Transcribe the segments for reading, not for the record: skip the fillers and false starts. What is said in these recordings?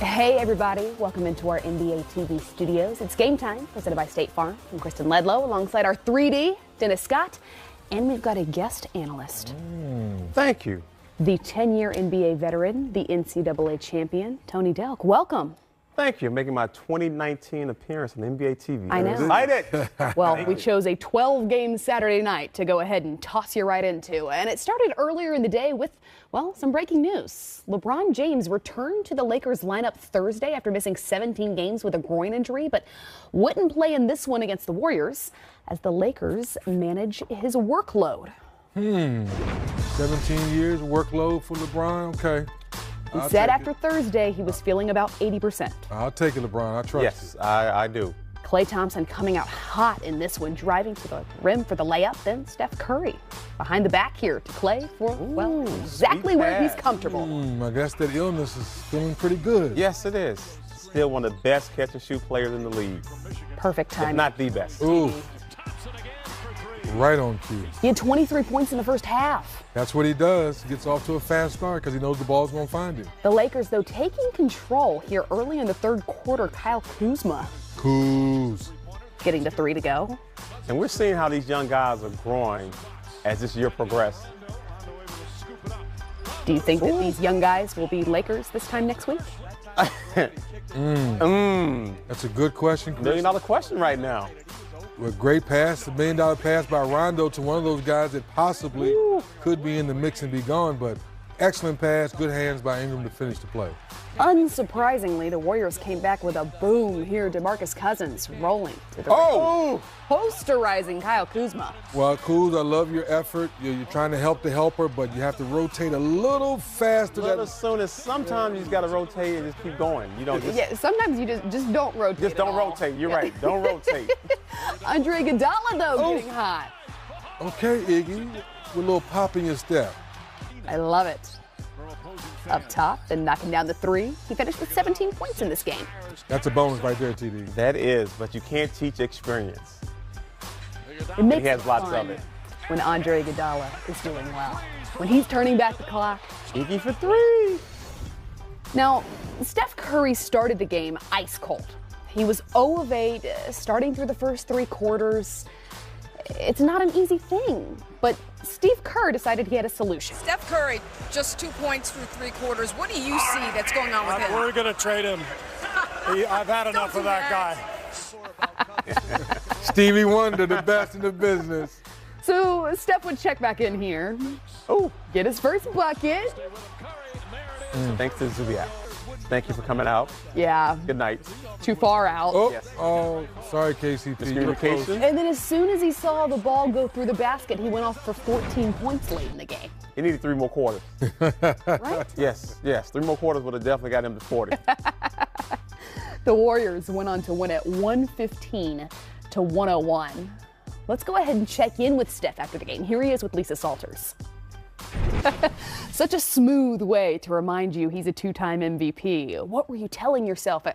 Hey everybody, welcome into our NBA TV studios. It's Game Time, presented by State Farm. I'm Kristen Ledlow, alongside our 3D, Dennis Scott, and we've got a guest analyst. Thank you. The 10-year NBA veteran, the NCAA champion, Tony Delk. Welcome. Thank you. Making my 2019 appearance on NBA TV. I know. Excited. Well, we chose a 12-game Saturday night to go ahead and toss you right into. And it started earlier in the day with, well, some breaking news. LeBron James returned to the Lakers lineup Thursday after missing 17 games with a groin injury, but wouldn't play in this one against the Warriors as the Lakers manage his workload. 17 years workload for LeBron. Okay. He said after Thursday he was feeling about 80%. I'll take it, LeBron. I trust you. Yes, I do. Klay Thompson coming out hot in this one, driving to the rim for the layup. Then Steph Curry behind the back here to Klay for, well, exactly where he's comfortable. I guess that illness is feeling pretty good. Yes, it is. Still one of the best catch-and-shoot players in the league. Perfect timing. If not the best. Ooh. Right on cue. He had 23 points in the first half. That's what he does. He gets off to a fast start because he knows the ball's going to find him. The Lakers, though, taking control here early in the third quarter. Kyle Kuzma getting the three to go. And we're seeing how these young guys are growing as this year progresses. Do you think that these young guys will be Lakers this time next week? That's a good question, Chris. $1 million question right now. A great pass, $1 million pass by Rondo to one of those guys that possibly could be in the mix and be gone, but excellent pass, good hands by Ingram to finish the play. Unsurprisingly, the Warriors came back with a boom here. DeMarcus Cousins rolling to the rim. Posterizing Kyle Kuzma. Well, Kuz, I love your effort. You're trying to help the helper, but you have to rotate a little faster. Sometimes you just got to rotate and just keep going. You don't just. Yeah, sometimes you just don't rotate. Just don't rotate. You're right. Don't rotate. Andre Iguodala, though, getting hot. Okay, Iggy, with a little pop in your step. I love it. Up top, then knocking down the three. He finished with 17 points in this game. That's a bonus right there, TD. That is, but you can't teach experience. It makes he has it lots fun of it. when Andre Iguodala is doing well. When he's turning back the clock. Iggy for three. Now, Steph Curry started the game ice cold. He was 0 of 8, starting through the first three quarters. It's not an easy thing, but Steve Kerr decided he had a solution. Steph Curry, just 2 points through three quarters. What do you see that's going on with him? We're going to trade him. I've had enough of that guy. Stevie Wonder, the best in the business. So Steph would check back in here. Get his first bucket. Thanks to Zubiak. Thank you for coming out. Yeah. Good night. Too far out. Sorry, KCP. Miscommunication. And then as soon as he saw the ball go through the basket, he went off for 14 points late in the game. He needed 3 more quarters. Right? Yes. 3 more quarters would have definitely got him to 40. The Warriors went on to win at 115-101. Let's go ahead and check in with Steph after the game. Here he is with Lisa Salters. Such a smooth way to remind you he's a 2-time MVP. What were you telling yourself?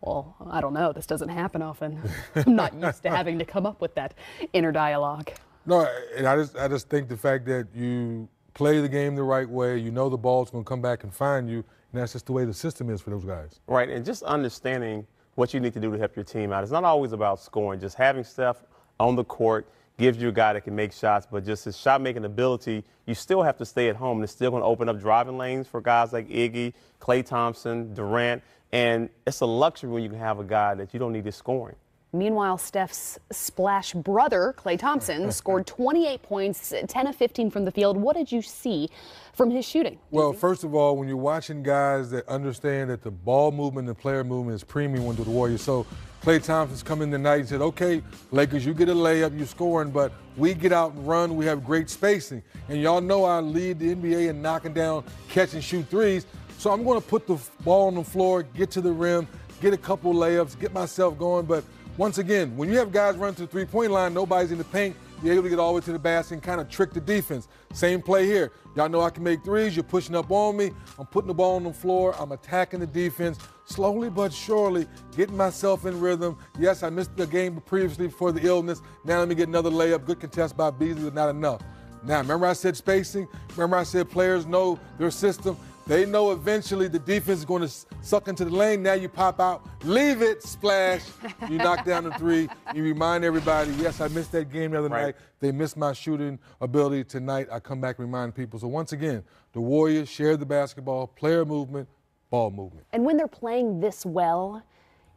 Well, I don't know. This doesn't happen often. I'm not used to having to come up with that inner dialogue. No, and I just think the fact that you play the game the right way, you know the ball's going to come back and find you, and that's just the way the system is for those guys. Right, and just understanding what you need to do to help your team out. It's not always about scoring. Just having Steph on the court gives you a guy that can make shots, but just his shot-making ability, you still have to stay at home, and it's still going to open up driving lanes for guys like Iggy, Klay Thompson, Durant, and it's a luxury when you can have a guy that you don't need his scoring. Meanwhile, Steph's splash brother, Klay Thompson, scored 28 points, 10 of 15 from the field. What did you see from his shooting? Well, first of all, when you're watching guys that understand that the ball movement and player movement is premium with the Warriors. So Klay Thompson's come in tonight and said, okay, Lakers, you get a layup, you're scoring, but we get out and run, we have great spacing. And y'all know I lead the NBA in knocking down catch and shoot threes. So I'm going to put the ball on the floor, get to the rim, get a couple layups, get myself going. But once again, when you have guys run to the three-point line, nobody's in the paint, you're able to get all the way to the basket and kind of trick the defense. Same play here. Y'all know I can make threes. You're pushing up on me. I'm putting the ball on the floor. I'm attacking the defense slowly but surely, getting myself in rhythm. Yes, I missed the game previously for the illness. Now let me get another layup. Good contest by Beasley, but not enough. Now, remember I said spacing? Remember I said players know their system? They know eventually the defense is going to suck into the lane. Now you pop out, leave it, splash. You knock down the three. You remind everybody, yes, I missed that game the other night. They missed my shooting ability tonight. I come back and remind people. So once again, the Warriors share the basketball, player movement, ball movement. And when they're playing this well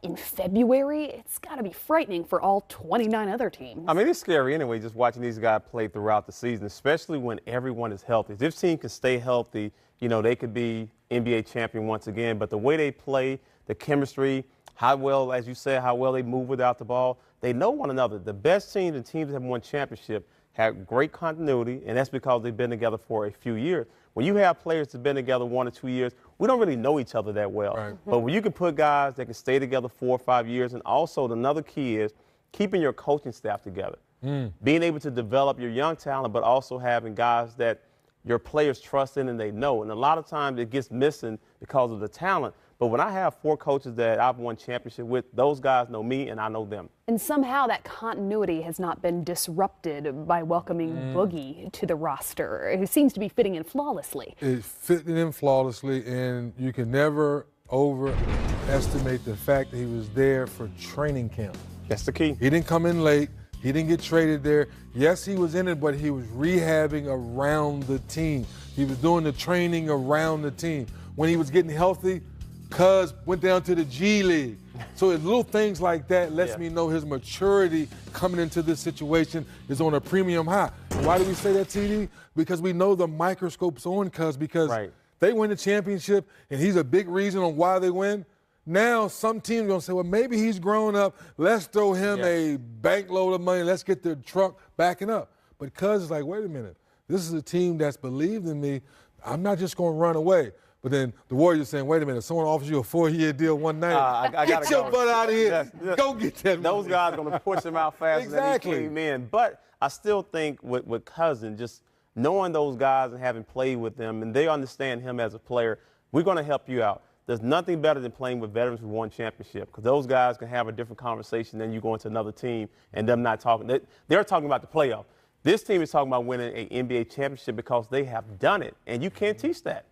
in February, it's got to be frightening for all 29 other teams. I mean, it's scary anyway, just watching these guys play throughout the season, especially when everyone is healthy. If this team can stay healthy, you know, they could be NBA champion once again. But the way they play, the chemistry, how well, as you said, how well they move without the ball, they know one another. The best teams and teams that have won championship have great continuity, and that's because they've been together for a few years. When you have players that have been together 1 or 2 years, we don't really know each other that well. Right. But when you can put guys that can stay together 4 or 5 years, and also another key is keeping your coaching staff together. Being able to develop your young talent, but also having guys that your players trust in and they know. And a lot of times it gets missing because of the talent. But when I have 4 coaches that I've won championship with, those guys know me and I know them. And somehow that continuity has not been disrupted by welcoming Boogie to the roster, who seems to be fitting in flawlessly. It's fitting in flawlessly, and you can never overestimate the fact that he was there for training camp. That's the key. He didn't come in late. He didn't get traded there. Yes, he was in it, but he was rehabbing around the team. He was doing the training around the team. When he was getting healthy, Cuz went down to the G League. So little things like that lets me know his maturity coming into this situation is on a premium high. Why do we say that, TD? Because we know the microscope's on Cuz, because they win the championship, and he's a big reason on why they win. Now some teams are going to say, well, maybe he's grown up. Let's throw him a bank load of money. Let's get the truck backing up. But Cuz is like, wait a minute. This is a team that's believed in me. I'm not just going to run away. But then the Warriors saying, wait a minute, if someone offers you a 4-year deal one night, get your butt out of here. Go get that money. Those guys are going to push him out faster than he came in. But I still think with Cousins, just knowing those guys and having played with them, and they understand him as a player, we're going to help you out. There's nothing better than playing with veterans who won championship, because those guys can have a different conversation than you go into another team and them not talking. They're talking about the playoff. This team is talking about winning an NBA championship because they have done it, and you can't teach that.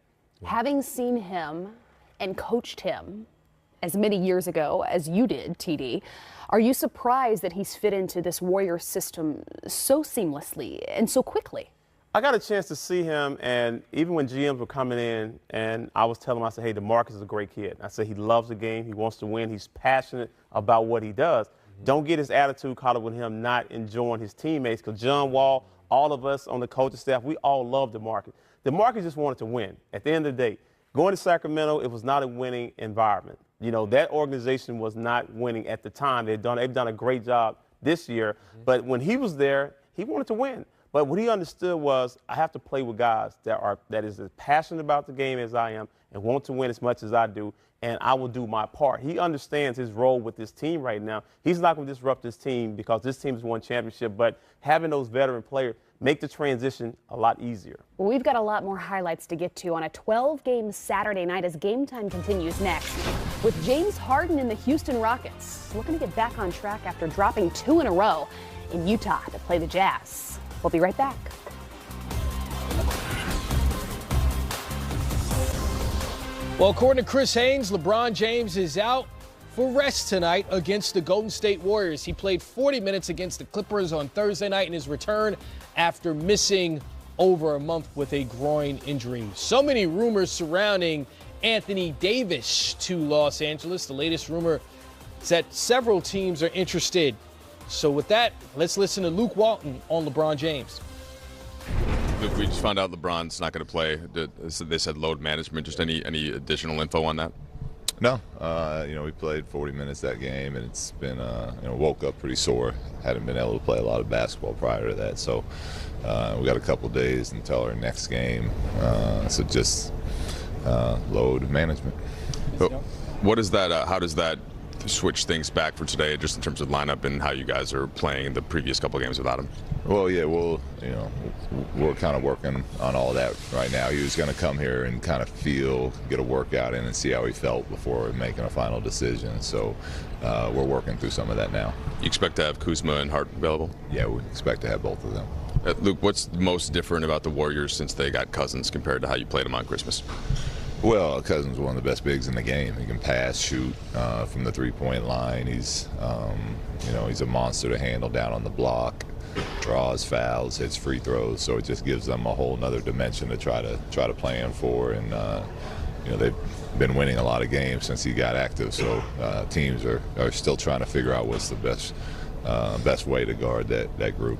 Having seen him and coached him as many years ago as you did, TD, are you surprised that he's fit into this Warrior system so seamlessly and so quickly? I got a chance to see him, and even when GMs were coming in, and I was telling him, I said, hey, DeMarcus is a great kid. I said he loves the game. He wants to win. He's passionate about what he does. Don't get his attitude caught up with him not enjoying his teammates, because John Wall, all of us on the coaching staff, we all love DeMarcus. DeMarcus just wanted to win. At the end of the day, going to Sacramento, it was not a winning environment. You know, that organization was not winning at the time. They've done a great job this year. But when he was there, he wanted to win. But what he understood was, I have to play with guys that is as passionate about the game as I am and want to win as much as I do, and I will do my part. He understands his role with this team right now. He's not going to disrupt this team because this team has won championship, but having those veteran players make the transition a lot easier. Well, we've got a lot more highlights to get to on a 12-game Saturday night as Game Time continues next, with James Harden and the Houston Rockets looking to get back on track after dropping 2 in a row in Utah to play the Jazz. We'll be right back. Well, according to Chris Haynes, LeBron James is out for rest tonight against the Golden State Warriors. He played 40 minutes against the Clippers on Thursday night in his return after missing over a month with a groin injury. So many rumors surrounding Anthony Davis to Los Angeles. The latest rumor is that several teams are interested. So with that, let's listen to Luke Walton on LeBron James. Luke, we just found out LeBron's not going to play. They said load management. Just any additional info on that? No, we played 40 minutes that game, and it's been, woke up pretty sore. Hadn't been able to play a lot of basketball prior to that, so we got a couple days until our next game. So just load management. What is that? How does that switch things back for today, just in terms of lineup and how you guys are playing the previous couple of games without him? Well, yeah, we're kind of working on all that right now. He was going to come here and kind of get a workout in and see how he felt before making a final decision. So we're working through some of that now. You expect to have Kuzma and Hart available? Yeah, we expect to have both of them. Luke, what's most different about the Warriors since they got Cousins compared to how you played them on Christmas? Well, Cousins is one of the best bigs in the game. He can pass, shoot from the three-point line. He's, he's a monster to handle down on the block, draws fouls, hits free throws. So it just gives them a whole nother dimension to try to plan for. And they've been winning a lot of games since he got active. So teams are still trying to figure out what's the best way to guard that group.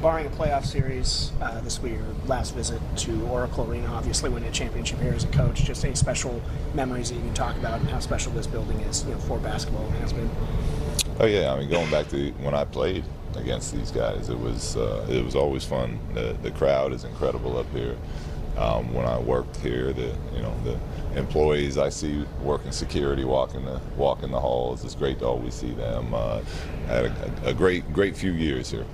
Barring a playoff series, this will be your last visit to Oracle Arena, obviously winning a championship here as a coach. Just any special memories that you can talk about and how special this building is, for basketball and has been? Oh yeah, I mean, going back to when I played against these guys, it was always fun. The crowd is incredible up here. When I worked here, the employees I see working security, walking the halls, it's great to always see them. I had a great few years here.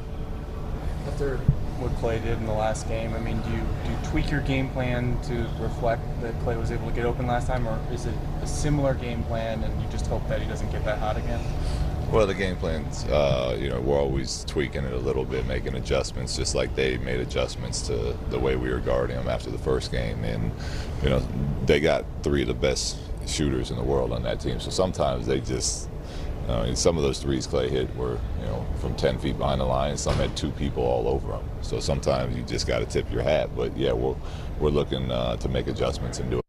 After what Klay did in the last game, I mean, do you tweak your game plan to reflect that Klay was able to get open last time, or is it a similar game plan and you just hope that he doesn't get that hot again? Well, the game plans, we're always tweaking it a little bit, making adjustments, just like they made adjustments to the way we were guarding them after the first game. And, they got three of the best shooters in the world on that team, so sometimes they just some of those threes Klay hit were, from 10 feet behind the line. Some had two people all over them. So sometimes you just got to tip your hat. But yeah, we're looking to make adjustments and do it.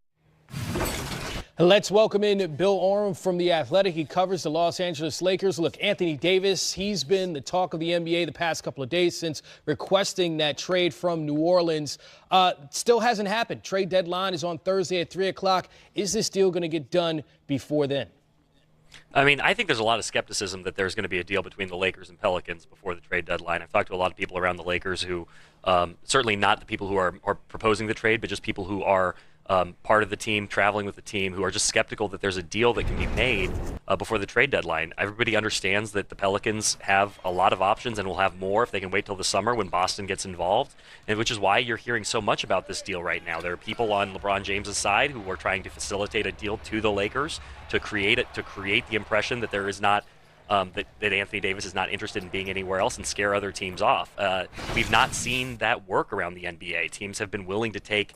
Let's welcome in Bill Oram from The Athletic. He covers the Los Angeles Lakers. Look, Anthony Davis, he's been the talk of the NBA the past couple of days since requesting that trade from New Orleans. Still hasn't happened. Trade deadline is on Thursday at 3 o'clock. Is this deal going to get done before then? I mean, I think there's a lot of skepticism that there's going to be a deal between the Lakers and Pelicans before the trade deadline. I've talked to a lot of people around the Lakers who, certainly not the people who are proposing the trade, but just people who are part of the team, traveling with the team, who are just skeptical that there's a deal that can be made before the trade deadline. Everybody understands that the Pelicans have a lot of options and will have more if they can wait till the summer when Boston gets involved, and which is why you're hearing so much about this deal right now. There are people on LeBron James's side who are trying to facilitate a deal to the Lakers to create the impression that there is not that Anthony Davis is not interested in being anywhere else and scare other teams off. We've not seen that work around the NBA. Teams have been willing to take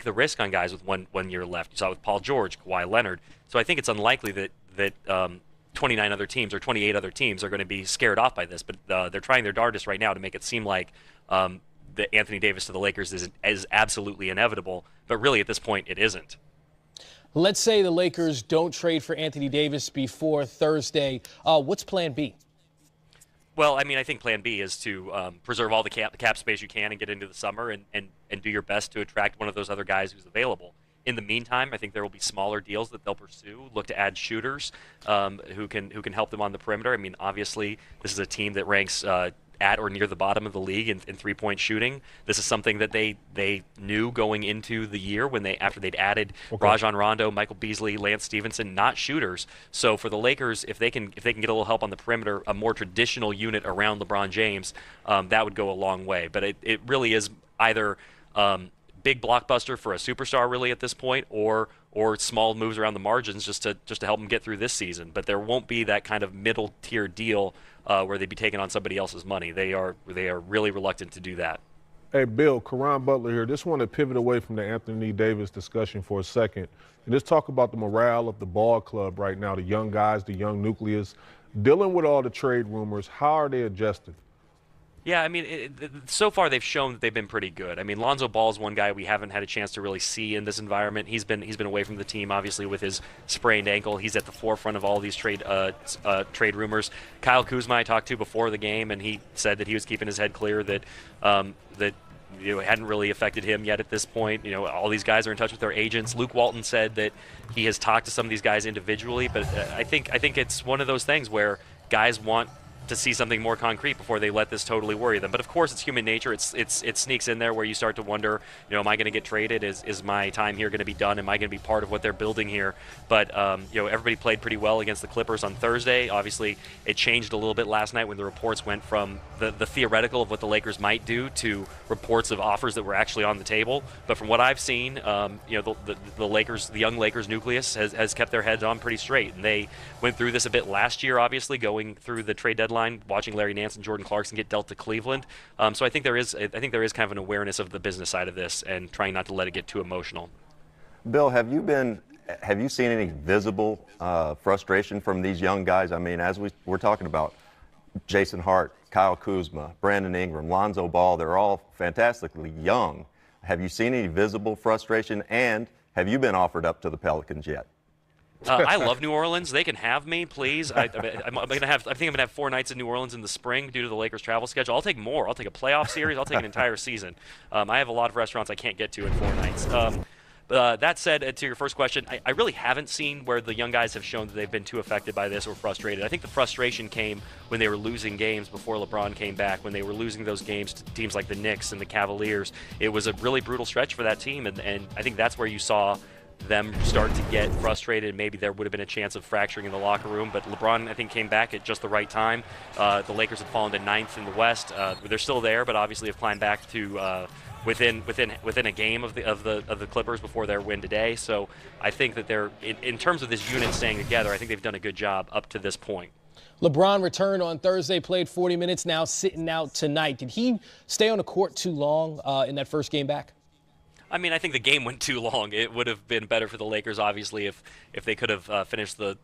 the risk on guys with one year left. You saw it with Paul George, Kawhi Leonard. So I think it's unlikely that 29 other teams or 28 other teams are going to be scared off by this. But they're trying their darndest right now to make it seem like that Anthony Davis to the Lakers is absolutely inevitable. But really, at this point, it isn't. Let's say the Lakers don't trade for Anthony Davis before Thursday. What's plan B? Well, I mean, I think plan B is to preserve all the cap space you can and get into the summer and do your best to attract one of those other guys who's available. In the meantime, I think there will be smaller deals that they'll pursue, look to add shooters who can help them on the perimeter. I mean, obviously, this is a team that ranks at or near the bottom of the league in three-point shooting. This is something that they knew going into the year after they'd added Rajon Rondo, Michael Beasley, Lance Stevenson, not shooters. So for the Lakers, if they can get a little help on the perimeter, a more traditional unit around LeBron James, that would go a long way. But it really is either big blockbuster for a superstar really at this point, or small moves around the margins just to help them get through this season. But there won't be that kind of middle tier deal where they'd be taking on somebody else's money. They are really reluctant to do that. Hey, Bill, Karan Butler here. Just want to pivot away from the Anthony Davis discussion for a second and just talk about the morale of the ball club right now, the young guys, the young nucleus. Dealing with all the trade rumors, how are they adjusting? Yeah, I mean, so far they've shown that they've been pretty good. I mean, Lonzo Ball is one guy we haven't had a chance to really see in this environment. He's been away from the team, obviously, with his sprained ankle. He's at the forefront of all these trade rumors. Kyle Kuzma I talked to before the game, and he said that he was keeping his head clear, that it hadn't really affected him yet at this point. All these guys are in touch with their agents. Luke Walton said that he has talked to some of these guys individually, but I think it's one of those things where guys want to see something more concrete before they let this totally worry them. But of course, it's human nature. It sneaks in there where you start to wonder, am I going to get traded? Is my time here going to be done? Am I going to be part of what they're building here? But everybody played pretty well against the Clippers on Thursday. Obviously, it changed a little bit last night when the reports went from the theoretical of what the Lakers might do to reports of offers that were actually on the table. But from what I've seen, the Lakers, the young Lakers nucleus has kept their heads on pretty straight, and they went through this a bit last year, obviously going through the trade deadline, watching Larry Nance and Jordan Clarkson get dealt to Cleveland. So I think there is kind of an awareness of the business side of this and trying not to let it get too emotional. Bill, have you seen any visible frustration from these young guys? I mean, as we're talking about Jason Hart, Kyle Kuzma, Brandon Ingram, Lonzo Ball, they're all fantastically young. Have you seen any visible frustration, and have you been offered up to the Pelicans yet? I love New Orleans. They can have me, please. I think I'm gonna have 4 nights in New Orleans in the spring due to the Lakers' travel schedule. I'll take more. I'll take a playoff series. I'll take an entire season. I have a lot of restaurants I can't get to in 4 nights. That said, to your first question, I really haven't seen where the young guys have shown that they've been too affected by this or frustrated. I think the frustration came when they were losing games before LeBron came back, when they were losing those games to teams like the Knicks and the Cavaliers. It was a really brutal stretch for that team, and I think that's where you saw them start to get frustrated. Maybe there would have been a chance of fracturing in the locker room, but LeBron, I think, came back at just the right time. The Lakers have fallen to 9th in the West. They're still there, but obviously have climbed back to within a game of the Clippers before their win today. So I think that they're in terms of this unit staying together, I think they've done a good job up to this point. LeBron returned on Thursday, played 40 minutes, now sitting out tonight. Did he stay on the court too long in that first game back? I mean, I think the game went too long. It would have been better for the Lakers, obviously, if they could have finished the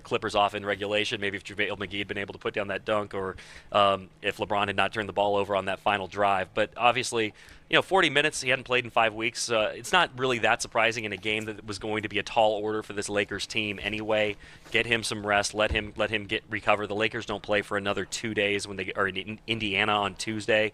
Clippers off in regulation. Maybe if JaVale McGee had been able to put down that dunk, or if LeBron had not turned the ball over on that final drive. But obviously, 40 minutes, he hadn't played in 5 weeks. It's not really that surprising in a game that was going to be a tall order for this Lakers team anyway. Get him some rest. Let him recover. The Lakers don't play for another 2 days when they are in Indiana on Tuesday.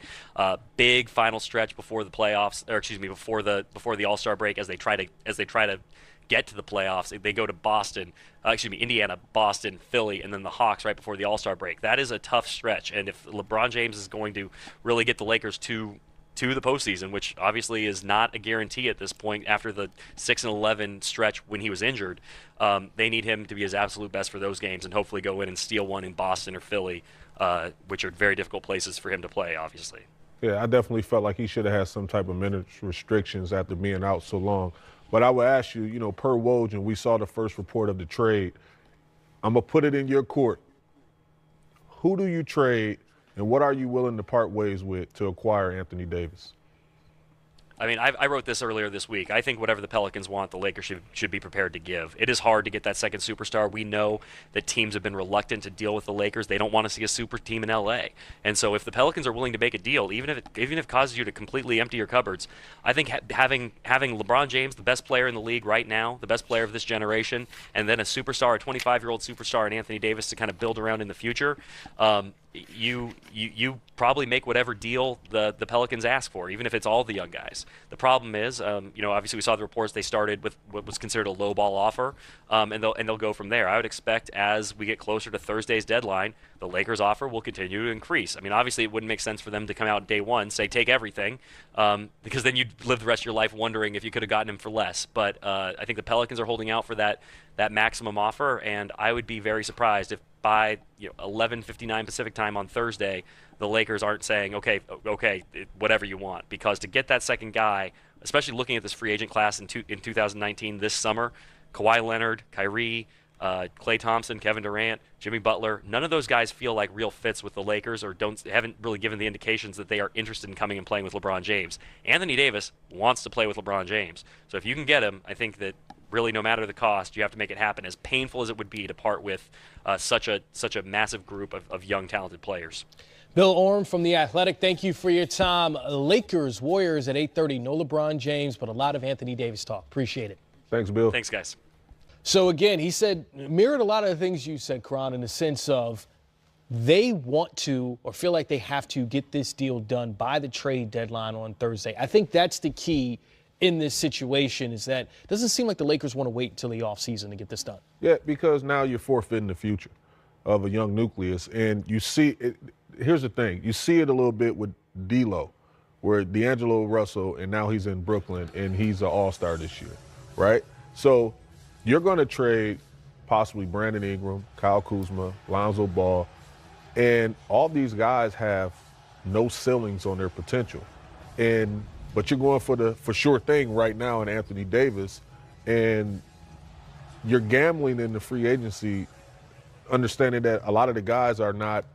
Big final stretch before the playoffs, or excuse me, before the All-Star break, as they try to get to the playoffs. They go to Boston, Indiana, Boston, Philly, and then the Hawks right before the All-Star break. That is a tough stretch, and if LeBron James is going to really get the Lakers to the postseason, which obviously is not a guarantee at this point after the 6-11 stretch when he was injured, they need him to be his absolute best for those games and hopefully go in and steal one in Boston or Philly, which are very difficult places for him to play, obviously. Yeah, I definitely felt like he should have had some type of minutes restrictions after being out so long. But I would ask you, per Woj, and we saw the first report of the trade, I'm going to put it in your court. Who do you trade, and what are you willing to part ways with to acquire Anthony Davis? I mean, I wrote this earlier this week. I think whatever the Pelicans want, the Lakers should be prepared to give. It is hard to get that second superstar. We know that teams have been reluctant to deal with the Lakers. They don't want to see a super team in L.A. And so if the Pelicans are willing to make a deal, even if it causes you to completely empty your cupboards, I think having LeBron James, the best player in the league right now, the best player of this generation, and then a 25-year-old superstar in Anthony Davis to kind of build around in the future, you probably make whatever deal the Pelicans ask for, even if it's all the young guys. The problem is, obviously we saw the reports they started with what was considered a low-ball offer, and they'll go from there. I would expect as we get closer to Thursday's deadline, the Lakers' offer will continue to increase. I mean, obviously it wouldn't make sense for them to come out day one, say take everything, because then you'd live the rest of your life wondering if you could have gotten him for less. But I think the Pelicans are holding out for that maximum offer, and I would be very surprised if by 11:59 Pacific time on Thursday, the Lakers aren't saying, okay, whatever you want. Because to get that second guy, especially looking at this free agent class in 2019 this summer, Kawhi Leonard, Kyrie, Klay Thompson, Kevin Durant, Jimmy Butler, none of those guys feel like real fits with the Lakers or haven't really given the indications that they are interested in coming and playing with LeBron James. Anthony Davis wants to play with LeBron James. So if you can get him, I think that really, no matter the cost, you have to make it happen, as painful as it would be to part with such a massive group of young, talented players. Bill Orm from The Athletic, thank you for your time. Lakers, Warriors at 8:30. No LeBron James, but a lot of Anthony Davis talk. Appreciate it. Thanks, Bill. Thanks, guys. So, again, he said, mirrored a lot of the things you said, Karan, in the sense of they want to or feel like they have to get this deal done by the trade deadline on Thursday. I think that's the key in this situation, is that it doesn't seem like the Lakers want to wait until the offseason to get this done. Yeah, because now you're forfeiting the future of a young nucleus. And you see it. Here's the thing. You see it a little bit with D'Lo, where D'Angelo Russell, and now he's in Brooklyn, and he's an all-star this year, right? So you're going to trade possibly Brandon Ingram, Kyle Kuzma, Lonzo Ball, and all these guys have no ceilings on their potential. But you're going for sure thing right now in Anthony Davis, and you're gambling in the free agency, understanding that a lot of the guys are not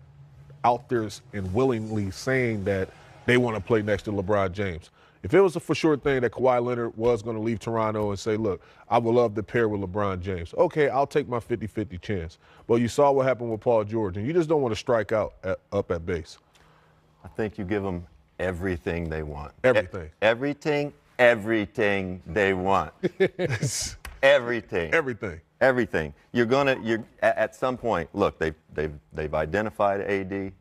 out there and willingly saying that they want to play next to LeBron James. If it was a for sure thing that Kawhi Leonard was going to leave Toronto and say, look, I would love to pair with LeBron James, okay, I'll take my 50-50 chance. But you saw what happened with Paul George, and you just don't want to strike out up at base. I think you give them everything they want. Everything. Everything they want. Everything. Everything. You're at some point. Look, they've identified AD.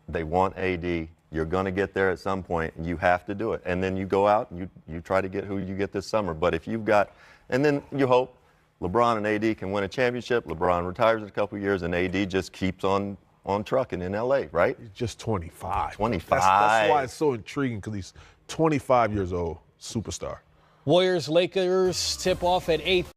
They want AD. You're going to get there at some point, and you have to do it. And then you go out and you try to get who you get this summer. But if you've got, and then you hope LeBron and AD can win a championship. LeBron retires in a couple of years, and AD just keeps on trucking in LA, right? He's just 25. 25. That's why it's so intriguing, because he's 25 years old, superstar. Warriors-Lakers tip off at 8.